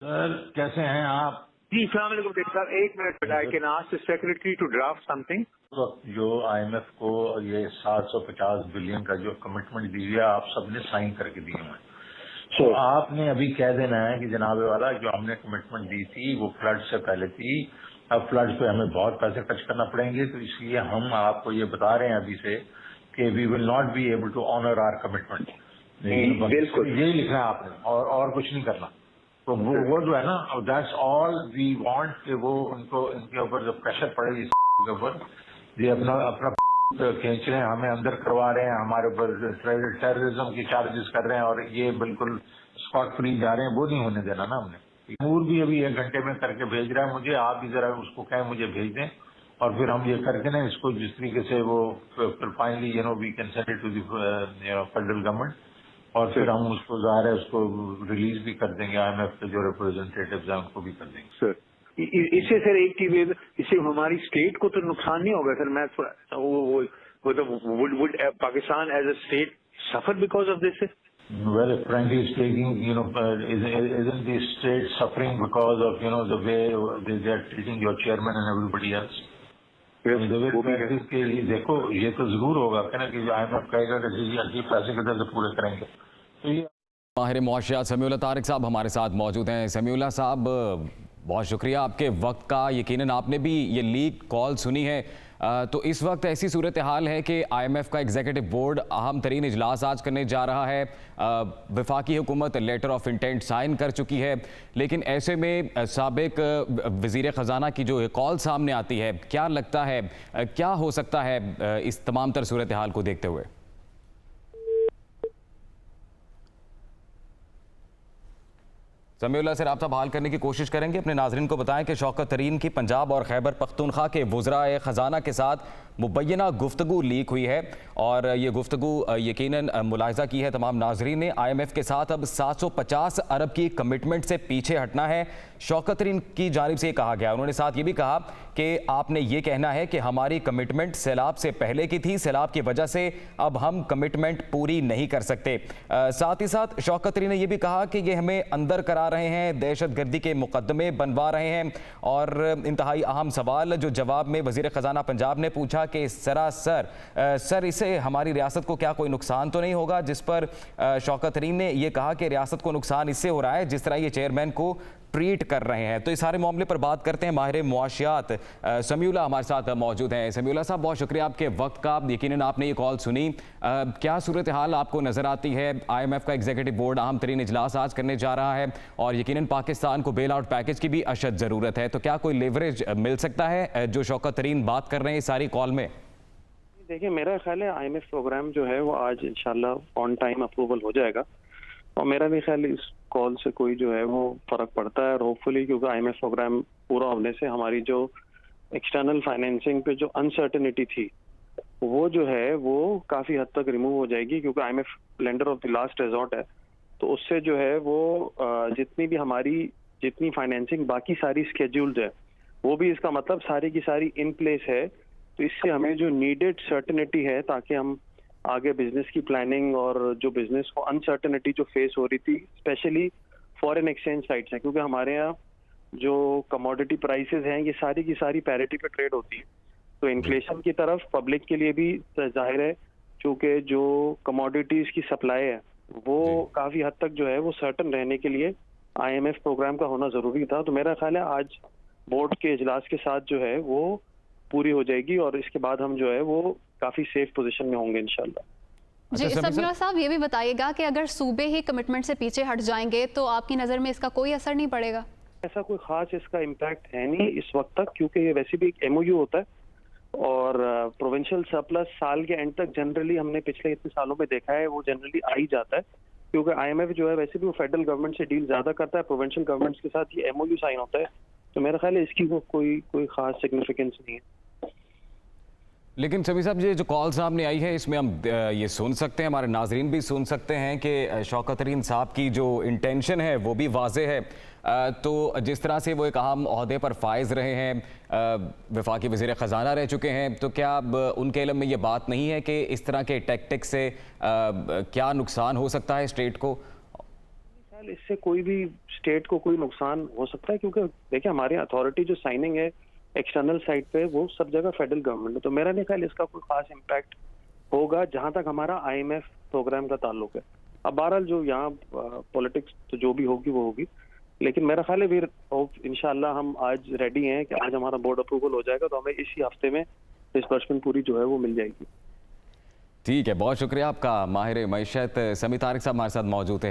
Sir कैसे हैं आप? जी अस्सलाम वालेकुम डॉक्टर साहब, एक minute I can ask the secretary to draft something. जो आईएमएफ को ये 750 बिलियन का जो कमिटमेंट दी है आप सबने साइन करके दिए हैं। तो आपने अभी कह देना है कि जनाबे वाला जो हमने कमिटमेंट दी थी वो फ्लड से पहले थी, अब फ्लड पे हमें बहुत पैसे खर्च करना पड़ेंगे, तो इसलिए हम आपको ये बता रहे हैं अभी से कि we will not be able to honour our commitment. बिल्कुल यही लिखना है आपने और कुछ नहीं करना। तो वो जो है ना, दैट्स ऑल वी वांट कि वो उनको इनके ऊपर जो प्रेशर पड़े इसके ऊपर, ये अपना अपना खींच रहे हैं, हमें अंदर करवा रहे हैं, हमारे ऊपर टेररिज्म की चार्जेस कर रहे हैं और ये बिल्कुल स्कॉट फ्री जा रहे हैं, वो नहीं होने देना ना हमने। तैमूर भी अभी 1 घंटे में करके भेज रहा है मुझे, आप भी जरा उसको कहें मुझे भेज दें और फिर हम ये करके ना इसको जिस तरीके से वो फिर finally we can send it to the federal government और फिर हम उसको ज़ाहिर है उसको रिलीज भी कर देंगे, आईएमएफ के जो रिप्रेजेंटेटिव्स हैं उनको भी कर देंगे। सर इससे सर एक चीज, इससे हमारी स्टेट को तो नुकसान नहीं होगा सर। मैं थोड़ा वो तो would Pakistan as a state suffer because of this? Well, frankly speaking, isn't the state suffering because of the way they are treating your chairman and everybody else? के लिए देखो, ये तो जरूर होगा कि आईएमएफ कहेगा कि जी अजीब पैसे किधर से पूरे करेंगे। तो ये माहिर मुआशियात समीउल्लाह तारिक साहब हमारे साथ मौजूद हैं। समीउल्लाह साहब, बहुत शुक्रिया आपके वक्त का। यकीनन आपने भी ये लीक कॉल सुनी है, तो इस वक्त ऐसी सूरत हाल है कि आईएमएफ का एग्जीक्यूटिव बोर्ड अहम तरीन इजलास आज करने जा रहा है। वफाकी हुकूमत लेटर ऑफ इंटेंट साइन कर चुकी है, लेकिन ऐसे में साबिक वज़ीर ख़जाना की जो कॉल सामने आती है, क्या लगता है क्या हो सकता है इस तमाम तर सूरत हाल को देखते हुए? समीउल्लाह से रब्ता बहाल करने की कोशिश करेंगे। अपने नाजरीन को बताएं कि शौकत तरीन की पंजाब और खैबर पख्तूनख्वा के वज़राए ख़जाना के साथ मुबैना गुफ्तगू लीक हुई है और ये गुफ्तगू यकीनन मुलाहिज़ा की है तमाम नाजरीन ने। IMF के साथ अब 750 अरब की कमिटमेंट से पीछे हटना है, शौकत तरीन की जानिब से कहा गया। उन्होंने साथ ये भी कहा कि आपने ये कहना है कि हमारी कमिटमेंट सैलाब से पहले की थी, सैलाब की वजह से अब हम कमिटमेंट पूरी नहीं कर सकते। साथ ही साथ शौकत तरीन ने यह भी कहा कि ये हमें अंदर करा रहे हैं, दहशत गर्दी के मुकदमे बनवा रहे हैं। और इंतहाई अहम सवाल जो जवाब में वज़ीर ख़जाना पंजाब ने पूछा कि सर इससे हमारी रियासत को क्या कोई नुकसान तो नहीं होगा, जिस पर शौकत तरीन ने यह कहा कि रियासत को नुकसान इससे हो रहा है जिस तरह ये चेयरमैन को ट्रीट कर रहे हैं। तो इस सारे मामले पर बात करते हैं। माहिर मुआशियात समीउल्लाह हमारे साथ मौजूद हैं। समीउल्लाह साहब, बहुत शुक्रिया आपके वक्त का। यकीनन आपने ये कॉल सुनी, क्या सूरत हाल आपको नज़र आती है? IMF का एग्जीक्यूटिव बोर्ड अहम तरीन इजलास आज करने जा रहा है और यकीनन पाकिस्तान को बेल आउट पैकेज की भी अशद ज़रूरत है, तो क्या कोई लेवरेज मिल सकता है जो शौकत तरीन बात कर रहे हैं इस सारी कॉल में? देखिए, मेरा ख्याल है IMF प्रोग्राम जो है वो आज इंशाल्लाह ऑन टाइम अप्रूवल हो जाएगा और मेरा भी ख्याल इस कॉल से कोई जो है वो फर्क पड़ता है। और होपफुली क्योंकि IMF प्रोग्राम पूरा होने से हमारी जो एक्सटर्नल फाइनेंसिंग पे जो अनसर्टेनिटी थी वो जो है वो काफ़ी हद तक रिमूव हो जाएगी, क्योंकि IMF lender of the last resort है। तो उससे जो है वो जितनी भी हमारी जितनी फाइनेंसिंग बाकी सारी स्केड्यूल्ड है वो भी इसका मतलब सारी की सारी इन प्लेस है। तो इससे हमें जो नीडेड सर्टेनिटी है ताकि हम आगे बिजनेस की प्लानिंग और जो बिजनेस को अनसर्टेनिटी जो फेस हो रही थी स्पेशली फॉरेन एक्सचेंज साइड से, क्योंकि हमारे यहाँ जो कमोडिटी प्राइसेस हैं ये सारी की सारी पैरिटी पे ट्रेड होती है। तो इन्फ्लेशन की तरफ पब्लिक के लिए भी जाहिर है, चूँकि जो कमोडिटीज की सप्लाई है वो काफ़ी हद तक जो है वो सर्टन रहने के लिए IMF प्रोग्राम का होना ज़रूरी था। तो मेरा ख्याल है आज बोर्ड के इजलास के साथ जो है वो पूरी हो जाएगी और इसके बाद हम जो है वो काफी सेफ पोजीशन में होंगे इंशाल्लाह। जी समीउल्लाह साहब, ये भी बताइएगा कि अगर सूबे ही कमिटमेंट से पीछे हट जाएंगे तो आपकी नज़र में इसका कोई असर नहीं पड़ेगा? ऐसा कोई खास इसका इम्पैक्ट है नहीं इस वक्त तक, क्योंकि ये वैसे भी एक MOU होता है और प्रोविंशियल सरप्लस साल के एंड तक जनरली हमने पिछले इतने सालों में देखा है वो जनरली आ ही जाता है, क्योंकि IMF जो है वैसे भी वो फेडरल गवर्नमेंट से डील ज्यादा करता है, प्रोविंशियल गवर्नमेंट्स के साथ ये MOU साइन होता है। तो मेरा ख्याल है इसकी कोई खास सिग्निफिकेंस नहीं है। लेकिन सभी साहब, ये जो कॉल सामने आई है इसमें हम ये सुन सकते हैं, हमारे नाजरीन भी सुन सकते हैं कि शौकत तरीन साहब की जो इंटेंशन है वो भी वाज़े है। तो जिस तरह से वो एक अहम ओहदे पर फाइज रहे हैं, वफाकी वज़ीर ख़जाना रह चुके हैं, तो क्या अब उनके इल्म में ये बात नहीं है कि इस तरह के टैक्टिक्स से क्या नुकसान हो सकता है स्टेट को? ख्याल इससे कोई भी स्टेट को कोई नुकसान हो सकता है, क्योंकि देखिए हमारी अथॉरिटी जो साइनिंग है एक्सटर्नल साइड पे वो सब जगह फेडरल गवर्नमेंट है, तो मेरा नहीं ख्याल इसका कोई खास इम्पैक्ट होगा जहां तक हमारा IMF प्रोग्राम का ताल्लुक है। अब बहरहाल जो यहाँ पॉलिटिक्स तो जो भी होगी वो होगी, लेकिन मेरा ख्याल है फिर इंशाल्लाह हम आज रेडी हैं कि आज हमारा बोर्ड अप्रूवल हो जाएगा तो हमें इसी हफ्ते में डिस्बर्समेंट पूरी जो है वो मिल जाएगी। ठीक है, बहुत शुक्रिया आपका। माहिर मईशत समी तारिक साहब हमारे साथ मौजूद है।